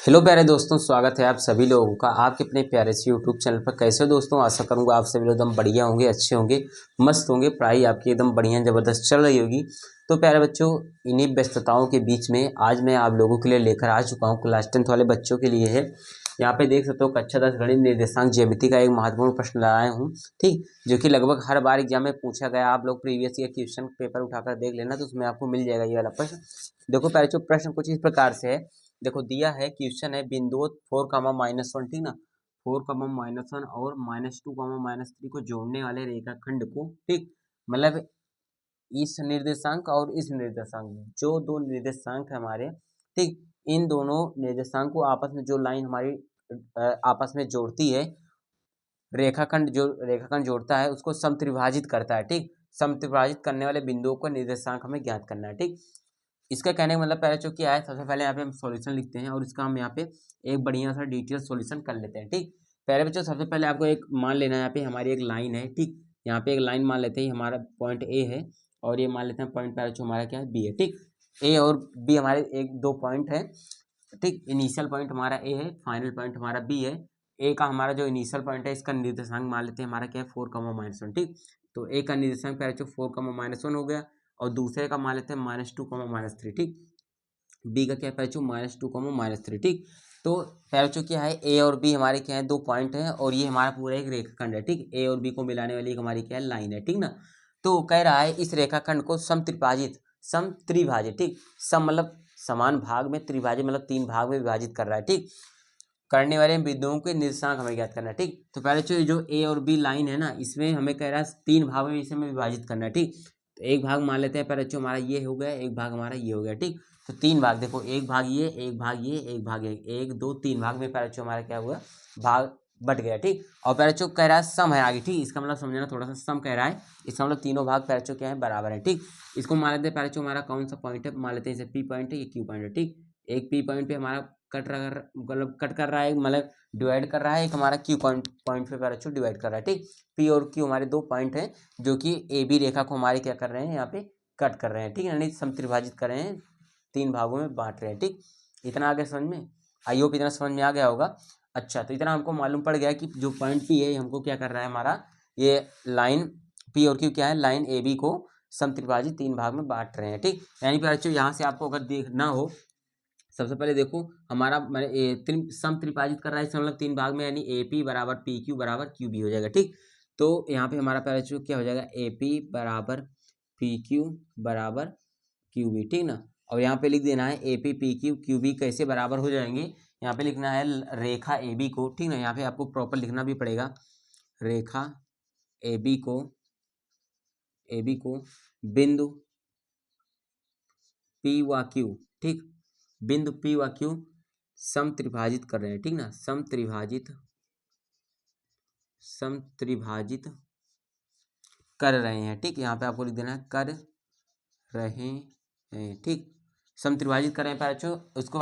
Hello प्यारे दोस्तों, स्वागत है आप सभी लोगों का आपके अपने प्यारे से यूट्यूब चैनल पर। कैसे हो दोस्तों? आशा करूंगा आप सभी लोग एकदम बढ़िया होंगे, अच्छे होंगे, मस्त होंगे। पढ़ाई आपकी एकदम बढ़िया ज़बरदस्त चल रही होगी। तो प्यारे बच्चों, इन्हीं व्यस्तताओं के बीच में आज मैं आप लोगों के लिए लेकर आ चुका हूँ, क्लास 10th वाले बच्चों के लिए है। यहाँ पे देख सकते हो कक्षा 10 गणित निर्देशांक ज्यामिति का एक महत्वपूर्ण प्रश्न लाया हूँ, ठीक, जो कि लगभग हर बार एग्जाम में पूछा गया। आप लोग प्रीवियस ईयर क्वेश्चन पेपर उठाकर देख लेना, तो उसमें आपको मिल जाएगा ये वाला प्रश्न। देखो प्यारे बच्चों, प्रश्न कुछ इस प्रकार से है। देखो दिया है, क्वेश्चन है, बिंदुओं 4, -1, ठीक ना, 4, -1 और -2, -3 को जोड़ने वाले रेखाखंड को, ठीक, मतलब इस निर्देशांक और इस निर्देशांक, जो दो निर्देशांक है हमारे, ठीक, इन दोनों निर्देशांक को आपस में जो लाइन हमारी आपस में जोड़ती है, रेखाखंड जोड़ता है, उसको समत्रिभाजित करता है, ठीक। समत्रिभाजित करने वाले बिंदुओं का निर्देशांक हमें ज्ञात करना है, ठीक। इसका कहने का मतलब पहले जो क्या है, सबसे पहले यहाँ पे हम सॉल्यूशन लिखते हैं और इसका हम यहाँ पे एक बढ़िया सा डिटेल सॉल्यूशन कर लेते हैं, ठीक। पहले बच्चों सबसे पहले आपको एक मान लेना है, यहाँ पे हमारी एक लाइन है, ठीक। यहाँ पे एक लाइन मान लेते हैं, हमारा पॉइंट ए है और ये मान लेते हैं पॉइंट पहले जो हमारा क्या है, बी है, ठीक। ए और बी हमारे एक दो पॉइंट है, ठीक। इनिशियल पॉइंट हमारा ए है, फाइनल पॉइंट हमारा बी है। ए का हमारा जो इनिशियल पॉइंट है, इसका निर्देशांक मान लेते हैं हमारा क्या है, 4, -1, ठीक। तो ए का निर्देशांक पहले जो 4, -1 हो गया और दूसरे का मान लेते हैं -2, -3, ठीक। बी का क्या है पैचो, -2, -3, ठीक। तो पैचो क्या है, ए और बी हमारे क्या है, दो पॉइंट है और ये हमारा पूरा एक रेखाखंड है, ठीक। ए और बी को मिलाने वाली एक हमारी क्या है, लाइन है, ठीक ना। तो कह रहा है इस रेखाखंड को समत्रिभाजित, ठीक। सम मतलब समान भाग में, त्रिभाजित मतलब तीन भाग में विभाजित कर रहा है, ठीक। करने वाले बिंदुओं के निर्देशांक हमें ज्ञात करना है, ठीक। तो पहले जो ए और बी लाइन है ना, इसमें हमें कह रहा है तीन भाग में इसे हमें विभाजित करना है, ठीक। तो एक भाग मान लेते हैं पहले जो हमारा ये हो गया, एक भाग हमारा ये हो गया, ठीक। तो तीन भाग देखो, एक भाग ये, एक भाग ये, एक भाग ये, एक दो तीन भाग में पहले जो हमारा क्या हुआ, भाग बट गया, ठीक। और पहले जो कह रहा है सम है आगे, ठीक। इसका मतलब समझना थोड़ा सा, सम कह रहा है, इसका मतलब तीनों भाग पहले जो क्या है, बराबर है, ठीक। इसको मान लेते हैं पहले जो हमारा कौन सा पॉइंट है, मान लेते हैं इसे पी पॉइंट है, ये क्यू पॉइंट है, ठीक। एक पी पॉइंट पे हमारा मतलब कट कर रहा है, मतलब डिवाइड कर रहा है, एक हमारा क्यू पॉइंट पे पैराचू डिवाइड कर रहा है, ठीक। पी और क्यू हमारे दो पॉइंट हैं जो कि ए बी रेखा को हमारे क्या कर रहे हैं, यहाँ पे कट कर रहे हैं, ठीक है, यानी समत्रिभाजित कर रहे हैं, तीन भागों में बांट रहे हैं, ठीक। इतना आगे समझ में, आई होप इतना समझ में आ गया होगा। अच्छा, तो इतना हमको मालूम पड़ गया कि जो पॉइंट पी है हमको क्या कर रहा है, हमारा ये लाइन पी और क्यू क्या है, लाइन ए बी को समत्रिभाजित तीन भाग में बांट रहे हैं, ठीक। यानी पैराचू यहाँ से आपको अगर देखना हो, सबसे पहले देखो हमारा मैंने सम त्रिभाजित कर रहा है, इसका मतलब तीन भाग में, यानी ए पी बराबर पी क्यू बराबर क्यू बी हो जाएगा, ठीक। तो यहाँ पे हमारा पहले जो क्या हो जाएगा, ए पी बराबर पी क्यू बराबर क्यू बी, ठीक ना। और यहाँ पे लिख देना है A P P Q Q B कैसे बराबर हो जाएंगे, यहाँ पे लिखना है रेखा ए बी को, ठीक ना, यहाँ पे आपको प्रॉपर लिखना भी पड़ेगा, रेखा ए बी को बिंदु पी व क्यू, ठीक, बिंदु पी व क्यू समत्रिभाजित कर रहे हैं, ठीक ना, समत्रिभाजित कर रहे हैं, ठीक। यहाँ पे आपको लिख देना है कर रहे हैं, ठीक। समत्रिभाजित कर रहे हैं पैचो, उसके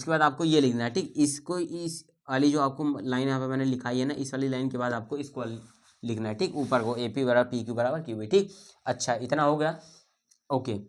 बाद आपको ये लिखना है, ठीक। इसको इस वाली जो आपको लाइन यहाँ पे मैंने लिखाई है ना, इस वाली लाइन के बाद आपको इसको लिखना है, ठीक, ऊपर को ए पी बराबर पी क्यू बराबर क्यू बी, ठीक। अच्छा, इतना हो गया, ओके,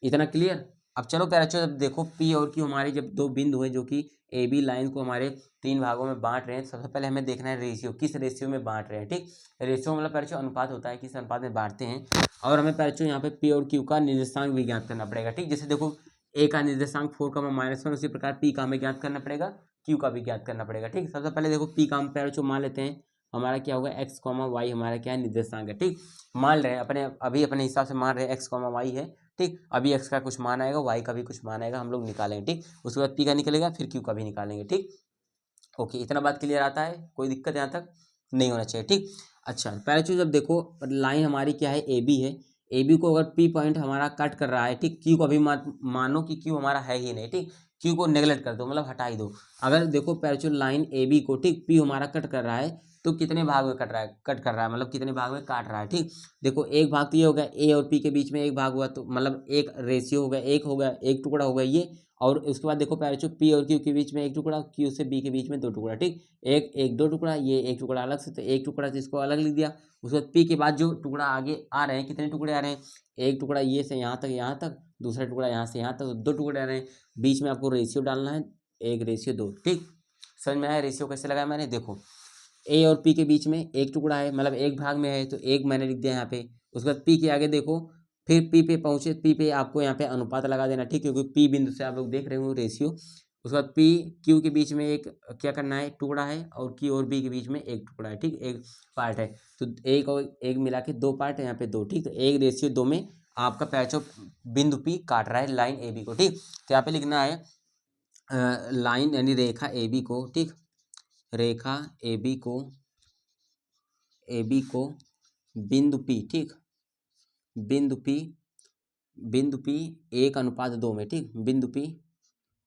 इतना क्लियर। अब चलो प्यारे बच्चों, जब देखो पी और क्यू हमारे जब दो बिंदु हैं जो कि ए बी लाइन को हमारे तीन भागों में बांट रहे हैं, सबसे पहले हमें देखना है रेशियो, किस रेशियो में बांट रहे हैं, ठीक। रेशियो मतलब प्यारे बच्चों अनुपात होता है, किस अनुपात में बांटते हैं। और हमें प्यारे बच्चों यहाँ पे पी और क्यू का निर्देशांक भी ज्ञात करना पड़ेगा, ठीक। जैसे देखो ए का निर्देशांक 4, -1, उसी प्रकार पी का हमें ज्ञात करना पड़ेगा, क्यू का भी ज्ञात करना पड़ेगा, ठीक। सबसे पहले देखो पी का हम प्यारे बच्चों मान लेते हैं, हमारा क्या होगा, एक्स कॉमा वाई हमारा क्या है, निर्देशांक है, ठीक। मान रहे हैं अभी अपने हिसाब से मान रहे हैं एक्स कॉमा वाई है, ठीक। अभी एक्स का कुछ मान आएगा, वाई का भी कुछ मान आएगा, हम लोग निकालेंगे, ठीक। उसके बाद पी का निकलेगा, फिर क्यू का भी निकालेंगे, ठीक। ओके, इतना बात क्लियर आता है, कोई दिक्कत यहाँ तक नहीं होना चाहिए, ठीक। अच्छा, पहले चीज जब देखो लाइन हमारी क्या है, ए बी है, ए बी को अगर पी पॉइंट हमारा कट कर रहा है, ठीक, क्यू को अभी मानो कि क्यू हमारा है ही नहीं, ठीक, क्यू को नेगलेक्ट कर दो, मतलब हटा ही दो। अगर देखो पैरेचो लाइन ए बी को, ठीक, पी हमारा कट कर रहा है, तो कितने भाग में कट कर रहा है, मतलब कितने भाग में काट रहा है, ठीक। देखो एक भाग तो ये हो गया, ए और पी के बीच में एक भाग हुआ, तो मतलब एक रेशियो हो गया, एक हो गया, एक टुकड़ा हो गया ये। और उसके बाद देखो पैरेचो पी और क्यू के बीच में एक टुकड़ा, क्यू से बी के बीच में दो टुकड़ा, ठीक। एक एक दो टुकड़ा, ये एक टुकड़ा अलग से, तो एक टुकड़ा से इसको अलग लिख दिया। उसके बाद पी के बाद जो टुकड़ा आगे आ रहे हैं, कितने टुकड़े आ रहे हैं, एक टुकड़ा ये से यहाँ तक, दूसरा टुकड़ा यहाँ से यहाँ तक, दो टुकड़े आ रहे हैं। बीच में आपको रेशियो डालना है, 1:2, ठीक। समझ में आया रेशियो कैसे लगाया मैंने? देखो ए और पी के बीच में एक टुकड़ा है, मतलब एक भाग में है तो एक मैंने लिख दिया यहाँ पे। उसके बाद पी के आगे देखो, फिर पी पे पहुँचे, पी पे आपको यहाँ पे अनुपात लगा देना, ठीक, क्योंकि पी बिंदु से आप लोग देख रहे हो रेशियो। उसके बाद पी क्यू के बीच में एक क्या करना है, टुकड़ा है, और क्यू और बी के बीच में एक टुकड़ा है, ठीक, एक पार्ट है। तो एक और एक मिला के 2 पार्ट है यहाँ पे 2, ठीक। तो 1:2 में आपका पैचो बिंदु पी काट रहा है लाइन ए बी को, ठीक। तो यहाँ पे लिखना है लाइन यानी रेखा ए बी को, ठीक, रेखा ए बी को बिंदु पी, ठीक, बिंदु पी 1:2 में, ठीक, बिंदु पी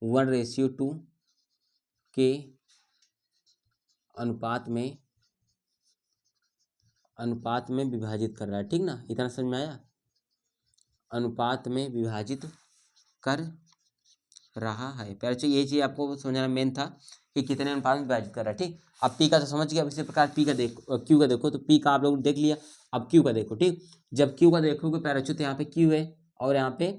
1:2 के अनुपात में विभाजित कर रहा है, ठीक ना। इतना समझ में आया? अनुपात में विभाजित कर रहा है। पहले तो ये चीज़ आपको समझना मेन था कि कितने अनुपात में विभाजित कर रहा है, ठीक। अब पी का तो समझ गया। इसी प्रकार पी का क्यू का देखो, तो पी का आप लोग देख लिया। अब क्यू का देखो, ठीक। जब क्यू का देखोगे पैराचू, तो यहाँ पे क्यू है और यहाँ पे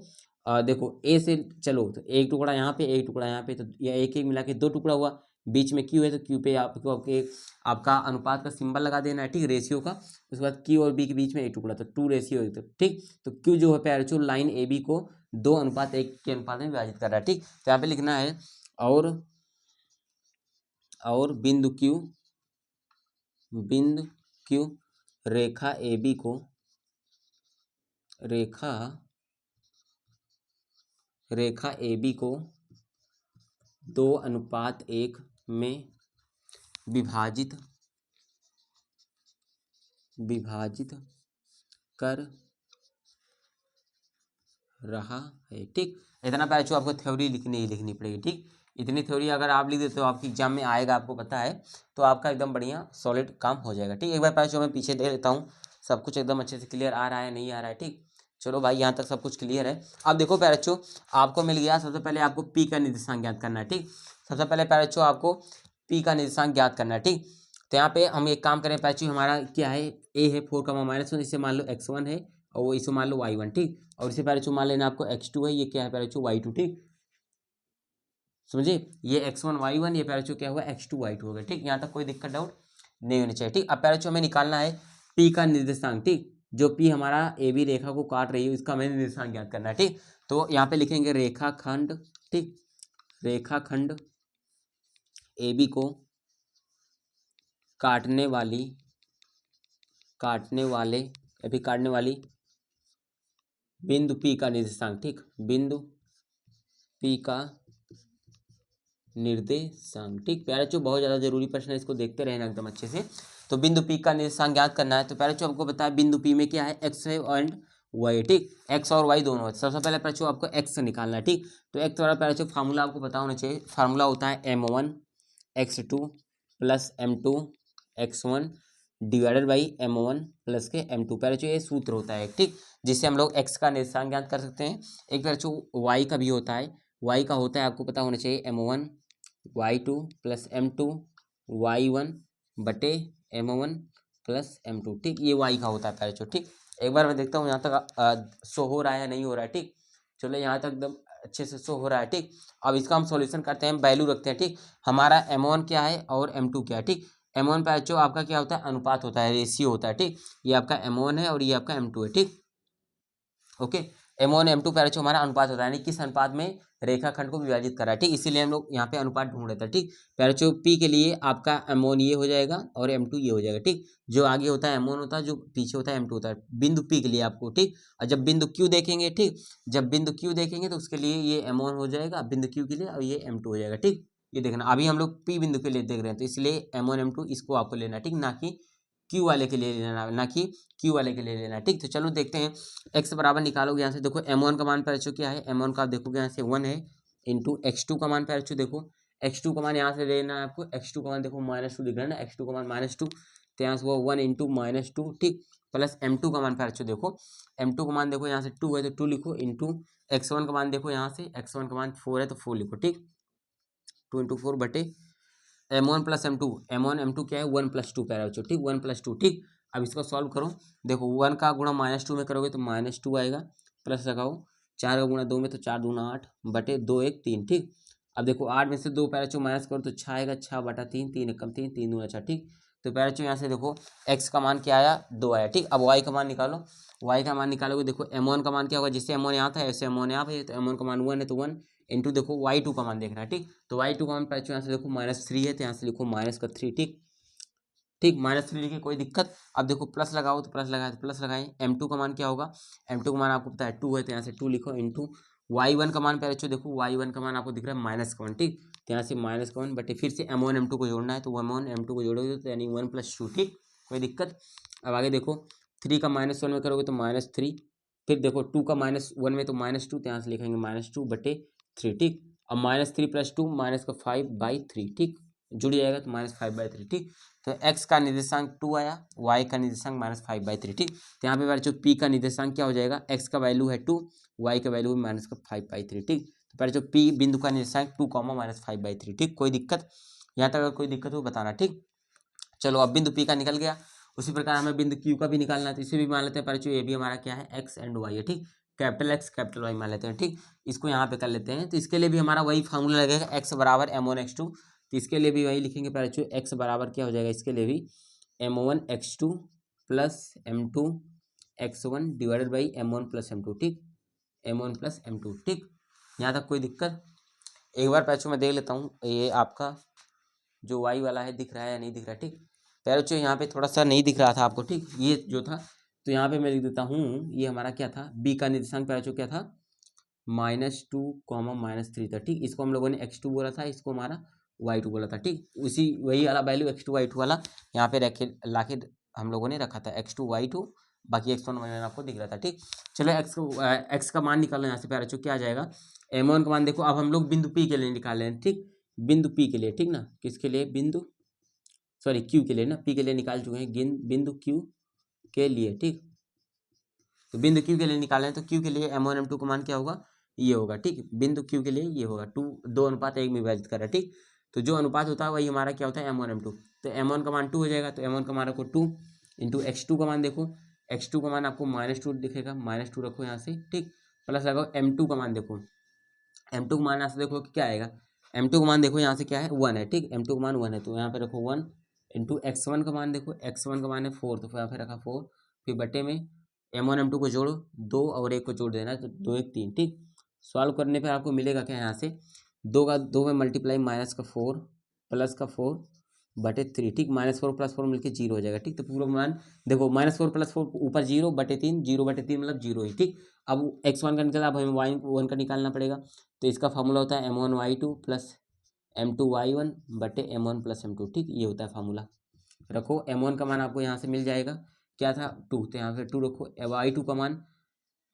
देखो ए से चलो, तो एक टुकड़ा यहाँ पे, एक टुकड़ा यहाँ पे, तो यह एक एक मिला के 2 टुकड़ा हुआ। बीच में क्यू है, तो क्यू पे आपको आपका अनुपात का सिंबल लगा देना है, ठीक, रेशियो का। उसके बाद क्यू और बी के बीच में एक टुकड़ा, तो 2:1, ठीक। तो क्यू जो है पैराचू लाइन ए बी को 2:1 के अनुपात में विभाजित कर रहा है, ठीक। तो यहाँ पे लिखना है और बिंदु क्यू रेखा ए बी को 2:1 में विभाजित कर रहा है, ठीक। इतना पैचो आपको थ्योरी लिखनी पड़ेगी, ठीक। इतनी थ्योरी अगर आप लिख देते हो आपकी एग्जाम में आएगा, आपको पता है, तो आपका एकदम बढ़िया सॉलिड काम हो जाएगा, ठीक। एक बार पैचो मैं पीछे देख लेता हूँ, सब कुछ एकदम अच्छे से क्लियर आ रहा है, नहीं आ रहा है, ठीक। चलो भाई, यहाँ तक सब कुछ क्लियर है। अब देखो पैचो, आपको मिल गया। सबसे पहले आपको पी का निर्देशांक ज्ञात करना है, ठीक। सबसे पहले पैचो आपको पी का निर्देशांक ज्ञात करना है, ठीक। तो यहाँ पे हम एक काम करें पैचो, हमारा क्या है, ए है 4, इसे मान लो x1 है, और वो इसे मान लो y1, ठीक। और इसे पैराचू मान लेना आपको x2 है, ये क्या है पैराचू y2, ठीक। समझे, ये x1 y1, ये पैराचू क्या हुआ x2 y2 हो गया, ठीक। यहाँ तक कोई दिक्कत डाउट नहीं होनी चाहिए, ठीक। अब पैराचू हमें निकालना है p का निर्देशांक, ठीक। जो p हमारा ए बी रेखा को काट रही है, इसका हमें निर्देशांक ज्ञात करना है, ठीक। तो यहाँ पे लिखेंगे रेखाखंड, ठीक, रेखाखंड ए बी को काटने वाली बिंदु P का निर्देशांक, ठीक, बिंदु P का निर्देशांक, ठीक। पैराचू बहुत ज़्यादा जरूरी प्रश्न है, इसको देखते रहना एकदम अच्छे से। तो बिंदु P का निर्देशांक ज्ञात करना है। तो पैराचू आपको बताया बिंदु P में क्या है, x है एंड y, ठीक, x और y दोनों है। सबसे पहले पैराचू आपको x निकालना है, ठीक। तो x वाला पैराचू फार्मूला आपको पता होना चाहिए। फार्मूला होता है m1 x2 plus m2 x1 divided by m1 plus के m2। पैराचू ये सूत्र होता है, ठीक, जिससे हम लोग x का निर्देशांक ज्ञात कर सकते हैं। एक पैराचू y का भी होता है। y का होता है, आपको पता होना चाहिए, m1 y2 plus m2 y1 बटे m1 प्लस m2, ठीक। ये y का होता है पैराचू, ठीक। एक बार मैं देखता हूँ यहाँ तक शो हो रहा है या नहीं हो रहा है, ठीक। चलो यहाँ तक एकदम अच्छे से शो हो रहा है, ठीक। अब इसका हम सॉल्यूशन करते हैं, वैल्यू रखते हैं, ठीक। हमारा m1 क्या है और m2 क्या है, ठीक। m1 पैराचू आपका क्या होता है, अनुपात होता है, रेशियो होता है, ठीक। ये आपका m1 है और ये आपका m2 है, ठीक। ओके, m1 m2 पैराचू हमारा अनुपात होता है, यानी किस अनुपात में रेखाखंड को विभाजित कर रहा है, ठीक। इसीलिए हम लोग यहाँ पे अनुपात ढूंढ रहे थे, ठीक। पैराचू p के लिए आपका m1 ये हो जाएगा और m2 ये हो जाएगा, ठीक। जो आगे होता है m1 होता है, जो पीछे होता है m2 होता है, बिंदु p के लिए आपको, ठीक। और जब बिंदु q देखेंगे, ठीक, जब बिंदु q देखेंगे तो उसके लिए ये m1 हो जाएगा बिंदु q के लिए, और ये m2 हो जाएगा, ठीक। ये देखना, अभी हम लोग p बिंदु के लिए देख रहे हैं, तो इसलिए m1 m2 इसको आपको लेना, ठीक, ना कि क्यू वाले के लिए लेना, ना कि क्यू वाले के लिए लेना, ठीक। तो चलो देखते हैं, x बराबर निकालोगे यहाँ से, देखो m1 का मान पैराचू क्या है, m1 का देखोगे यहाँ से 1 है, इंटू x2 का मान पैराचू देखो, x2 का मान यहाँ से लेना है आपको, x2 का मान देखो -2 दिख रहा है ना, x2 का मान -2, तो यहाँ से वो 1 इंटू -2, ठीक, प्लस m2 का मान पैराचू देखो, m2 का मान देखो यहाँ से 2 है तो 2 लिखो, इंटू x1 का मान देखो यहाँ से, x1 का मान 4 है तो 4 लिखो, ठीक। 2 इंटू 4 बटे m1 plus m2, m1 m2 क्या है 1 + 2 पैराचू, ठीक, 1 + 2, ठीक। अब इसको सॉल्व करो, देखो 1 का गुणा -2 में करोगे तो -2 आएगा, प्लस लगाओ 4 का गुणा 2 में तो 4 दूना 8 बटे 2 1 3, ठीक। अब देखो 8 में से 2 पैराचो माइनस करो तो 6 आएगा, 6/3, 3 एकम 3, 3 दूना 6, ठीक। तो पैराचो यहाँ से देखो x का मान क्या आया, 2 आया, ठीक। अब y का मान निकालो, y का मान निकालोगे, देखो m1 का मान क्या होगा, जिससे m1 यहाँ था ऐसे m1 यहाँ पे, तो m1 का मान 1 है तो 1 इंटू देखो y2 का मान देखना है, ठीक। तो y2 का मान पैराचो यहाँ से देखो -3 है, तो यहाँ से लिखो -3, ठीक। ठीक, -3 लिखे, कोई दिक्कत। अब देखो प्लस लगाओ तो प्लस लगाए तो प्लस लगाएं। m2 का मान क्या होगा, m2 का मान आपको पता है 2 है, तो यहाँ से 2 लिखो इंटू y1 का मान, पहले देखो y1 का मान आपको दिख रहा है -1, ठीक। तो यहाँ से -1 बटे फिर से m1 m2 को जोड़ना है, तो m1 m2 को जोड़ोगे तो यानी 1 + 2, ठीक, कोई दिक्कत। अब आगे देखो 3 का -1 में करोगे तो -3, फिर देखो 2 का -1 में तो -2, तो यहाँ से लिखेंगे -2/3, ठीक। अब -3 + 2 -5/3, ठीक, जुड़ जाएगा तो -5/3, ठीक। तो x का निर्देशांक 2 आया, y का निर्देशांक -5/3, ठीक। तो यहाँ पे हमारे जो p का निर्देशांक क्या हो जाएगा, x का वैल्यू है 2, y का वैल्यू है -5/3, ठीक। तो पहले जो p बिंदु का निर्देशांक 2, -5/3, ठीक, कोई दिक्कत। यहाँ तक अगर कोई दिक्कत हो बताना, ठीक। चलो अब बिंदु p का निकल गया, उसी प्रकार हमें बिंदु q का भी निकालना है, तो इसे भी मान लेते हैं पहले, ये भी हमारा क्या है, x एंड y है, ठीक। कैपिटल X कैपिटल Y मान लेते हैं, ठीक। इसको यहाँ पे कर लेते हैं, तो इसके लिए भी हमारा वही फार्मूला लगेगा, x बराबर m1 x2, तो इसके लिए भी वही लिखेंगे पहले, x बराबर क्या हो जाएगा, इसके लिए भी m1 x2 plus m2 x1 divided by m1 plus m2, ठीक, m1 प्लस m2, ठीक। यहाँ तक कोई दिक्कत। एक बार पैचो मैं देख लेता हूँ ये आपका जो y वाला है दिख रहा है या नहीं दिख रहा है, ठीक। पैचो यहाँ पे थोड़ा सा नहीं दिख रहा था आपको, ठीक, ये जो था, तो यहाँ पे मैं लिख देता हूँ, ये हमारा क्या था, b का निर्देशांक पैचो क्या था, -2, -3 था, ठीक। इसको हम लोगों ने x2 बोला था, इसको हमारा y2 बोला था, ठीक। उसी वही वाला वैल्यू x2 y2 वाला यहाँ पे रखे लाके हम लोगों ने रखा था, x2 y2, बाकी x1 y1 आपको दिख रहा था, ठीक। चलो x का मान निकालना, यहाँ से प्यारा क्या आ जाएगा, m1 का मान देखो, अब हम लोग बिंदु p के लिए निकाल रहे हैं, ठीक, बिंदु p के लिए, ठीक ना, किसके लिए, बिंदु सॉरी q के लिए ना, p के लिए निकाल चुके हैं, बिंदु q के लिए, ठीक। तो बिंदु q के लिए निकालें, तो q के लिए m1 m2 का मान क्या होगा, ये होगा, ठीक। बिंदु q के लिए ये होगा 2:1 में विभाजित कर रहा है, ठीक। तो जो अनुपात होता है वही हमारा क्या होता है, m1 m2। तो m1 का मान 2 हो जाएगा, तो m1 का मान रखो 2 इंटू x2 का मान देखो, x2 का मान आपको -2 दिखेगा, -2 रखो यहाँ से, ठीक। प्लस लगाओ m2 का मान देखो, m2 का मान यहाँ से देखो क्या आएगा, m2 का मान देखो यहाँ से क्या है, 1 है, ठीक। m2 का मान 1 है, तो यहाँ पे रखो 1 इंटू x1 का मान देखो, x1 का मान है 4, तो यहाँ पे रखा 4, फिर बटे में m1 m2 को जोड़ो, 2 और 1 को जोड़ देना, तो 2 1 3, ठीक। सॉल्व करने पर आपको मिलेगा क्या, यहाँ से 2 में मल्टीप्लाई -4 प्लस का 4 बटे 3, ठीक। -4 + 4 मिलकर 0 हो जाएगा, ठीक। तो पूरा मान देखो -4 + 4 ऊपर 0 बटे 3, 0/3 मतलब 0 ही, ठीक। अब x1 का निकला, अब हमें y1 का निकालना पड़ेगा, तो इसका फॉर्मूला होता है m1 y2 plus m2 y1 बटे m1 प्लस m2, ठीक। ये होता है फार्मूला। रखो m1 का मान आपको यहाँ से मिल जाएगा, क्या था 2, तो यहाँ पे 2 रखो, y2 का मान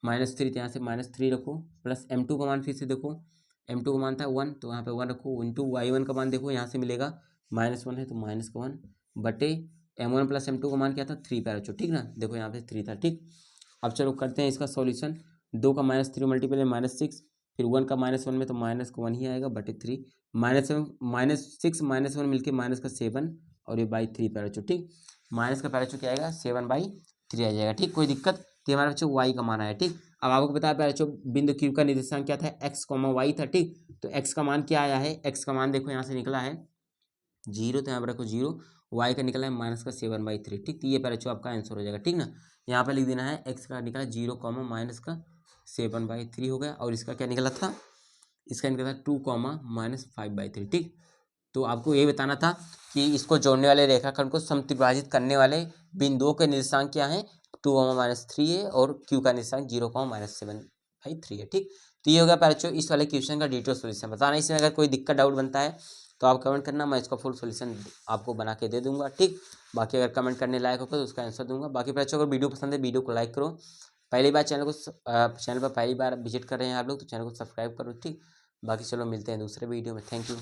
-3, तो यहाँ से -3 रखो, प्लस m2 का मान फिर से देखो, m2 का मान था 1, तो यहाँ पे 1 रखो, इंटू y1 का मान देखो यहाँ से मिलेगा -1 है, तो -1 बटे m1 प्लस m2 का मान क्या था 3 पैराचो, ठीक ना, देखो यहाँ पे 3 था, ठीक। अब चलो करते हैं इसका सॉल्यूशन, 2 का -3 मल्टीप्लाई -6, फिर 1 का -1 में तो -1 ही आएगा बटे 3, -6 -1 मिलके -7 और ये बाई 3 पैराचो, ठीक। माइनस का पैराचो क्या आएगा 7/3 आ जाएगा, ठीक, कोई दिक्कत। तो हमारा बच्चों y का मान आया, ठीक। अब आपको बताया पैराचो बिंदु q का निर्देशांक क्या था, x, y था, ठीक। तो x का मान क्या आया है, x का मान देखो यहाँ से निकला है 0, तो यहाँ पर रखो 0, y का निकला है -7/3, ठीक। तो ये पैराचो आपका आंसर हो जाएगा, ठीक ना। यहाँ पे लिख देना है x का निकला 0, -7/3 हो गया, और इसका क्या निकला था, इसका निकला था 2, -5/3, ठीक। तो आपको ये बताना था कि इसको जोड़ने वाले रेखाखंड को समत्रिभाजित करने वाले बिंदुओं के निर्देशांक क्या हैं, 2, -3 है, और q का निर्देशांक 0, -7/3 है, ठीक। तो ये हो गया पैराचो इस वाले क्वेश्चन का डिटेल सॉल्यूशन। बताना इसमें अगर कोई दिक्कत डाउट बनता है तो आप कमेंट करना, मैं इसका फुल सॉल्यूशन आपको बना के दे दूंगा, ठीक। बाकी अगर कमेंट करने लायक होगा तो उसका आंसर दूंगा। बाकी पैराचो अगर वीडियो पसंद है वीडियो को लाइक करो, पहली बार चैनल पर पहली बार विजिट कर रहे हैं आप लोग तो चैनल को सब्सक्राइब करो, ठीक। बाकी चलो मिलते हैं दूसरे वीडियो में, थैंक यू।